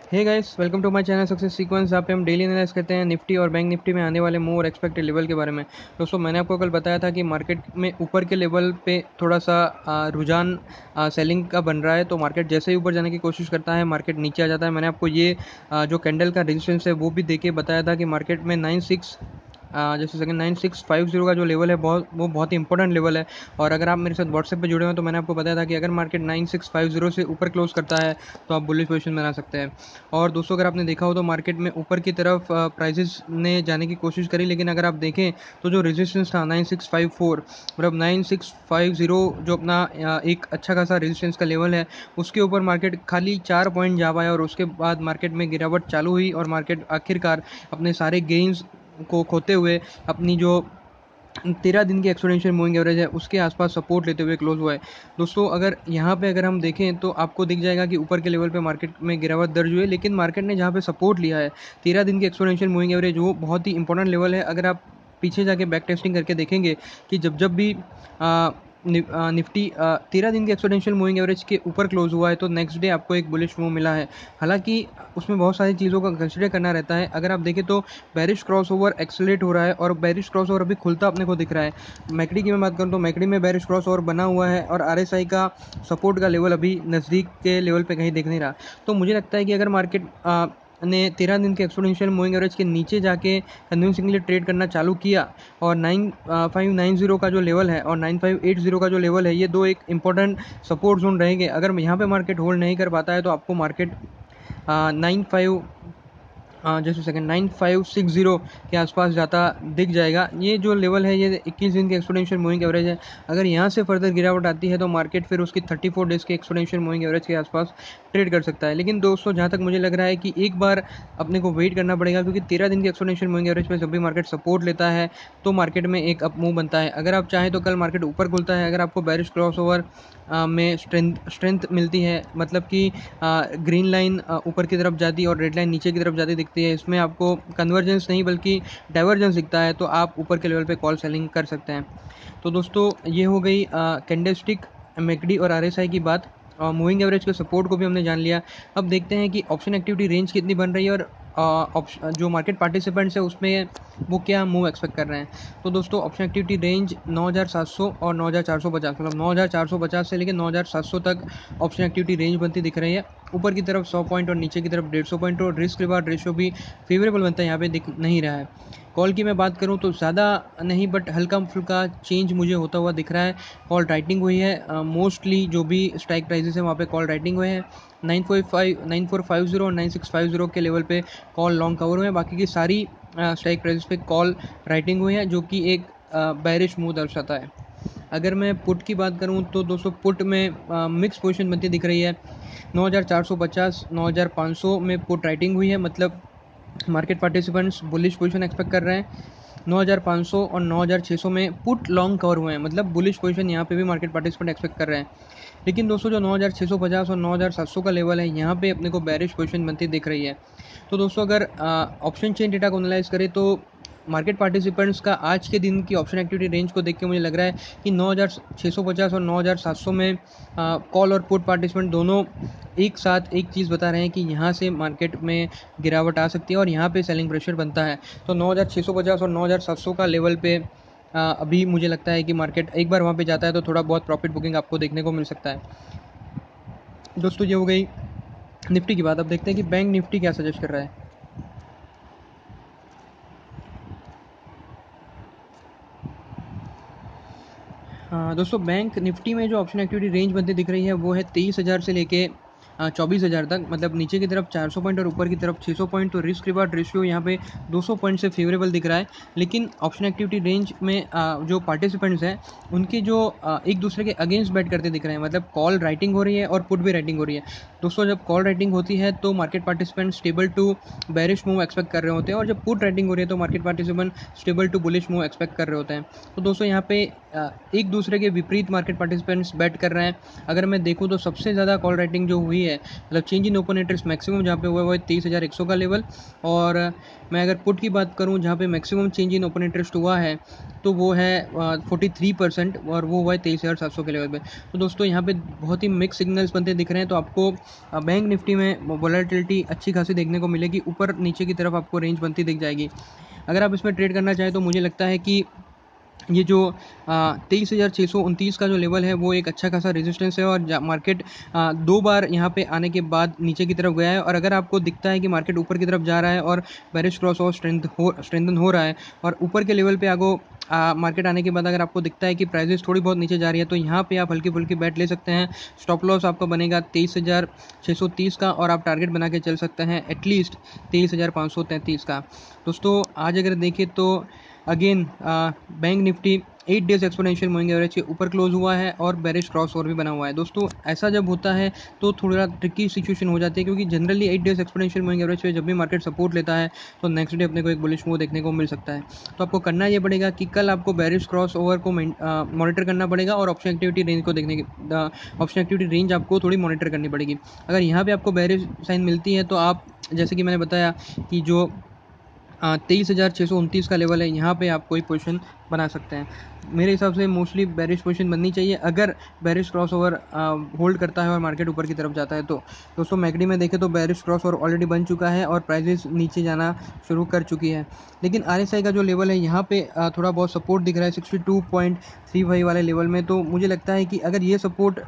Hey guys, welcome to my channel success sequence. जहाँ पे हम डेली एनालाइज करते हैं निफ्टी और बैंक निफ्टी में आने वाले मूव और एक्सपेक्टेड लेवल के बारे में। दोस्तों, मैंने आपको कल बताया था कि मार्केट में ऊपर के लेवल पे थोड़ा सा रुझान सेलिंग का बन रहा है। तो मार्केट जैसे ही ऊपर जाने की कोशिश करता है, मार्केट नीचे आ जाता है। मैंने आपको ये जो कैंडल का रेजिस्टेंस है वो भी देके बताया था कि मार्केट में 9650 का जो लेवल है बहुत ही इंपॉर्टेंट लेवल है। और अगर आप मेरे साथ व्हाट्सएप पे जुड़े हो तो मैंने आपको बताया था कि अगर मार्केट 9650 से ऊपर क्लोज करता है तो आप बुलिश पोजीशन बना सकते हैं। और दोस्तों, अगर आपने देखा हो तो मार्केट में ऊपर की तरफ प्राइजेस ने जाने की कोशिश करी, लेकिन अगर आप देखें तो जो रेजिस्टेंस था 9654 मतलब 9650 जो अपना एक अच्छा खासा रेजिस्टेंस का लेवल है, उसके ऊपर मार्केट खाली 4 पॉइंट जा पाया और उसके बाद मार्केट में गिरावट चालू हुई और मार्केट आखिरकार अपने सारे गेन्स को खोते हुए अपनी जो 13 दिन की एक्सपोनेंशियल मूविंग एवरेज है उसके आसपास सपोर्ट लेते हुए क्लोज हुआ है। दोस्तों, अगर हम देखें तो आपको दिख जाएगा कि ऊपर के लेवल पे मार्केट में गिरावट दर्ज हुई है, लेकिन मार्केट ने जहाँ पे सपोर्ट लिया है 13 दिन की एक्सपोनेंशियल मूविंग एवरेज, वो बहुत ही इंपॉर्टेंट लेवल है। अगर आप पीछे जाके बैक टेस्टिंग करके देखेंगे कि जब भी निफ्टी 13 दिन की एक्सपोनेंशियल मूविंग एवरेज के ऊपर क्लोज हुआ है तो नेक्स्ट डे आपको एक बुलिश मूव मिला है। हालांकि उसमें बहुत सारी चीज़ों का कंसिडर करना रहता है। अगर आप देखें तो बेरिश क्रॉसओवर एक्सेलरेट हो रहा है और बेरिश क्रॉसओवर अभी खुलता अपने को दिख रहा है। मैकडी की मैं बात करूँ तो मैकडी में बेरिश क्रॉसओवर बना हुआ है और आरएसआई का सपोर्ट का लेवल अभी नज़दीक के लेवल पे कहीं दिख नहीं रहा। तो मुझे लगता है कि अगर मार्केट ने 13 दिन के एक्सपोनेंशियल मूविंग एवरेज के नीचे जाके कन्विंसिंगली ट्रेड करना चालू किया और 9590 का जो लेवल है और 9580 का जो लेवल है, ये दो एक इंपॉर्टेंट सपोर्ट जोन रहेंगे। अगर यहाँ पे मार्केट होल्ड नहीं कर पाता है तो आपको मार्केट 95 जस्ट सेकंड 9560 के आसपास जाता दिख जाएगा। ये जो लेवल है ये 21 दिन की एक्सपोनेंशियल मूविंग एवरेज है। अगर यहाँ से फर्दर गिरावट आती है तो मार्केट फिर उसकी 34 डेज के एक्सपोनेंशियल मूविंग एवरेज के आसपास ट्रेड कर सकता है। लेकिन दोस्तों, जहाँ तक मुझे लग रहा है कि एक बार अपने को वेट करना पड़ेगा, क्योंकि 13 दिन की एक्सपोनेंशियल मूविंग एवरेज पे जब भी मार्केट सपोर्ट लेता है तो मार्केट में एक अप मूव बनता है। अगर आप चाहें तो कल मार्केट ऊपर खुलता है, अगर आपको बेरिश क्रॉस ओवर में स्ट्रेंथ मिलती है, मतलब कि ग्रीन लाइन ऊपर की तरफ जाती है और रेड लाइन नीचे की तरफ जाती दिखती है, इसमें आपको कन्वर्जेंस नहीं बल्कि डाइवर्जेंस दिखता है, तो आप ऊपर के लेवल पे कॉल सेलिंग कर सकते हैं। तो दोस्तों, ये हो गई कैंडलस्टिक, मैकडी और आरएसआई की बात। मूविंग एवरेज के सपोर्ट को भी हमने जान लिया। अब देखते हैं कि ऑप्शन एक्टिविटी रेंज कितनी बन रही है और जो मार्केट पार्टिसिपेंट्स है उसमें वो क्या मूव एक्सपेक्ट कर रहे हैं। तो दोस्तों, ऑप्शन एक्टिविटी रेंज 9700 और 9450, मतलब 9450 से लेकर 9700 तक ऑप्शन एक्टिविटी रेंज बनती दिख रही है। ऊपर की तरफ 100 पॉइंट और नीचे की तरफ 150 पॉइंट और रिस्क रिवार्ड रेशियो भी फेवरेबल बनता है, यहाँ पे दिख नहीं रहा है। कॉल की मैं बात करूँ तो ज़्यादा नहीं बट हल्का फुल्का चेंज मुझे होता हुआ दिख रहा है। कॉल राइटिंग हुई है, मोस्टली जो भी स्ट्राइक प्राइजेस है वहाँ पे कॉल राइटिंग हुए हैं। 9450 और 9650 के लेवल पे कॉल लॉन्ग कवर हुए हैं। बाकी की सारी स्ट्राइक प्राइजेस पे कॉल राइटिंग हुई है, जो कि एक बेरिश मूव दर्शाता है। अगर मैं पुट की बात करूं तो दोस्तों, पुट में मिक्स पोजीशन बनती दिख रही है। 9450 9500 में पुट राइटिंग हुई है, मतलब market participants bullish position expect कर रहे हैं। 9500 और 9600 में पुट लॉन्ग कवर हुए हैं, मतलब बुलिश पोजीशन यहाँ पे भी मार्केट पार्टिसिपेंट एक्सपेक्ट कर रहे हैं। लेकिन दोस्तों, जो 9650 और 9700 का लेवल है यहाँ पे अपने को बेरिश पोजीशन बनती दिख रही है। तो दोस्तों, अगर ऑप्शन चेन डेटा को एनालाइज करें तो मार्केट पार्टिसिपेंट्स का आज के दिन की ऑप्शन एक्टिविटी रेंज को देख के मुझे लग रहा है कि 9650 और 9700 में कॉल और पुट पार्टिसिपेंट दोनों एक साथ एक चीज़ बता रहे हैं कि यहाँ से मार्केट में गिरावट आ सकती है और यहाँ पे सेलिंग प्रेशर बनता है। तो 9650 और 9700 का लेवल पे अभी मुझे लगता है कि मार्केट एक बार वहाँ पे जाता है तो थोड़ा बहुत प्रॉफिट बुकिंग आपको देखने को मिल सकता है। दोस्तों, ये हो गई निफ्टी की बात। अब देखते हैं कि बैंक निफ्टी क्या सजेस्ट कर रहा है। दोस्तों, बैंक निफ्टी में जो ऑप्शन एक्टिविटी रेंज बनती दिख रही है वो है 23,000 से लेके 24,000 तक, मतलब नीचे की तरफ 400 पॉइंट और ऊपर की तरफ 600 पॉइंट। तो रिस्क रिवार्ड रेशियो यहाँ पे 200 पॉइंट से फेवरेबल दिख रहा है। लेकिन ऑप्शन एक्टिविटी रेंज में जो पार्टिसिपेंट्स हैं उनके जो एक दूसरे के अगेंस्ट बैट करते दिख रहे हैं, मतलब कॉल राइटिंग हो रही है और पुट भी राइटिंग हो रही है। दोस्तों, जब कॉल राइटिंग होती है तो market participant stable to bearish move expect कर रहे होते हैं और जब पुट राइटिंग हो रही है तो market participant stable to bullish move expect कर रहे होते हैं। तो दोस्तों, यहाँ पे एक दूसरे के विपरीत मार्केट पार्टिसिपेंट्स बैट कर रहे हैं। अगर मैं देखूँ तो सबसे ज़्यादा कॉल राइटिंग जो हुई है, मतलब change in open interest maximum जहाँ पे हुआ है वो है 23,100 का लेवल। और मैं अगर पुट की बात करूँ जहाँ पे maximum change in open interest हुआ है तो वो है 43% और वो हुआ है 23,700 के लेवल पे। तो दोस्तों, यहाँ पे बहुत ही मिक्स सिग्नल्स बनते दिख रहे हैं। तो आपको बैंक निफ्टी में वोलेटिलिटी अच्छी खासी देखने को मिलेगी, ऊपर नीचे की तरफ आपको रेंज बनती दिख जाएगी। अगर आप इसमें ट्रेड करना चाहें तो मुझे लगता है कि ये जो 23,629 का जो लेवल है वो एक अच्छा खासा रेजिस्टेंस है, और मार्केट 2 बार यहाँ पे आने के बाद नीचे की तरफ गया है। और अगर आपको दिखता है कि मार्केट ऊपर की तरफ जा रहा है और बेरिश क्रॉस और स्ट्रेंथन हो रहा है, और ऊपर के लेवल पे आगो मार्केट आने के बाद अगर आपको दिखता है कि प्राइजेस थोड़ी बहुत नीचे जा रही है, तो यहाँ पे आप हल्की फुल्की बैट ले सकते हैं। स्टॉप लॉस आपका बनेगा 23,630 का, और आप टारगेट बना के चल सकते हैं एटलीस्ट 23,533 का। दोस्तों आज अगर देखें तो again bank Nifty 8 days exponential moving average के ऊपर क्लोज हुआ है और बेरिश क्रॉस ओवर भी बना हुआ है। दोस्तों ऐसा जब होता है तो थोड़ा ट्रिकी सिचुएशन हो जाती है, क्योंकि generally 8 days exponential moving average पे जब भी मार्केट सपोर्ट लेता है तो नेक्स्ट डे अपने को एक बुलिश मूव देखने को मिल सकता है। तो आपको करना ये पड़ेगा कि कल आपको बेरिश क्रॉस ओवर को मॉनिटर करना पड़ेगा, और ऑप्शन एक्टिविटी रेंज को देखने की ऑप्शन एक्टिविटी रेंज आपको थोड़ी मॉनिटर करनी पड़ेगी। अगर यहाँ पर आपको बेरिश साइन मिलती है तो आप, जैसे कि मैंने बताया कि जो 23,629 का लेवल है, यहाँ पे आप कोई पोजीशन बना सकते हैं। मेरे हिसाब से मोस्टली बेरिश पोजीशन बननी चाहिए अगर बेरिश क्रॉस ओवर होल्ड करता है और मार्केट ऊपर की तरफ जाता है। तो दोस्तों मैकडी में देखें तो बेरिश क्रॉस ओवर ऑलरेडी बन चुका है और प्राइजेस नीचे जाना शुरू कर चुकी है, लेकिन RSI का जो लेवल है यहाँ पे थोड़ा बहुत सपोर्ट दिख रहा है 62.35 वाले लेवल में। तो मुझे लगता है कि अगर ये सपोर्ट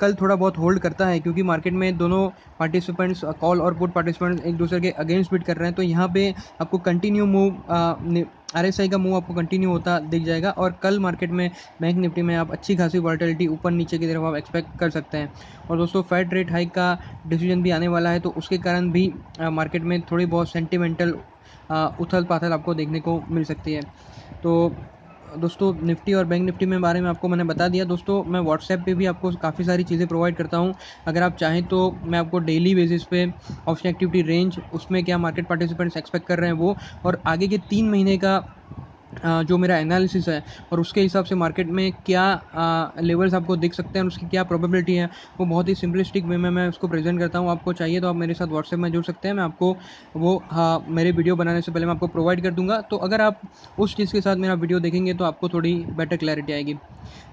कल थोड़ा बहुत होल्ड करता है, क्योंकि मार्केट में दोनों पार्टिसिपेंट्स, कॉल और पुट पार्टिसिपेंट्स एक दूसरे के अगेंस्ट बिड कर रहे हैं, तो यहाँ पे आपको कंटिन्यू मूव RSI का मूव आपको कंटिन्यू होता दिख जाएगा, और कल मार्केट में बैंक निफ्टी में आप अच्छी खासी वॉलेटिलिटी ऊपर नीचे की तरफ आप एक्सपेक्ट कर सकते हैं। और दोस्तों फेड रेट हाइक का डिसीजन भी आने वाला है, तो उसके कारण भी मार्केट में थोड़ी बहुत सेंटिमेंटल उथल पाथल आपको देखने को मिल सकती है। तो दोस्तों निफ्टी और बैंक निफ्टी में बारे में आपको मैंने बता दिया। दोस्तों मैं व्हाट्सएप पे भी आपको काफ़ी सारी चीज़ें प्रोवाइड करता हूँ, अगर आप चाहें तो मैं आपको डेली बेसिस पे ऑप्शन एक्टिविटी रेंज, उसमें क्या मार्केट पार्टिसिपेंट्स एक्सपेक्ट कर रहे हैं वो, और आगे के 3 महीने का जो मेरा एनालिसिस है और उसके हिसाब से मार्केट में क्या लेवल्स आपको दिख सकते हैं और उसकी क्या प्रोबेबिलिटी है, वो बहुत ही सिंपलिस्टिक वे में मैं उसको प्रेजेंट करता हूँ। आपको चाहिए तो आप मेरे साथ व्हाट्सएप में जुड़ सकते हैं, मैं आपको वो मेरे वीडियो बनाने से पहले मैं आपको प्रोवाइड कर दूंगा। तो अगर आप उस चीज़ के साथ मेरा वीडियो देखेंगे तो आपको थोड़ी बेटर क्लैरिटी आएगी।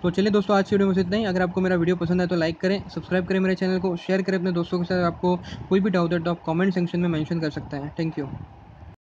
तो चलिए दोस्तों आज की वीडियो में इतना ही। अगर आपको मेरा वीडियो पसंद है तो लाइक करें, सब्सक्राइब करें मेरे चैनल को, शेयर करें अपने दोस्तों के साथ। आपको कोई भी डाउट है तो आप कमेंट सेक्शन में मेंशन कर सकते हैं। Thank you.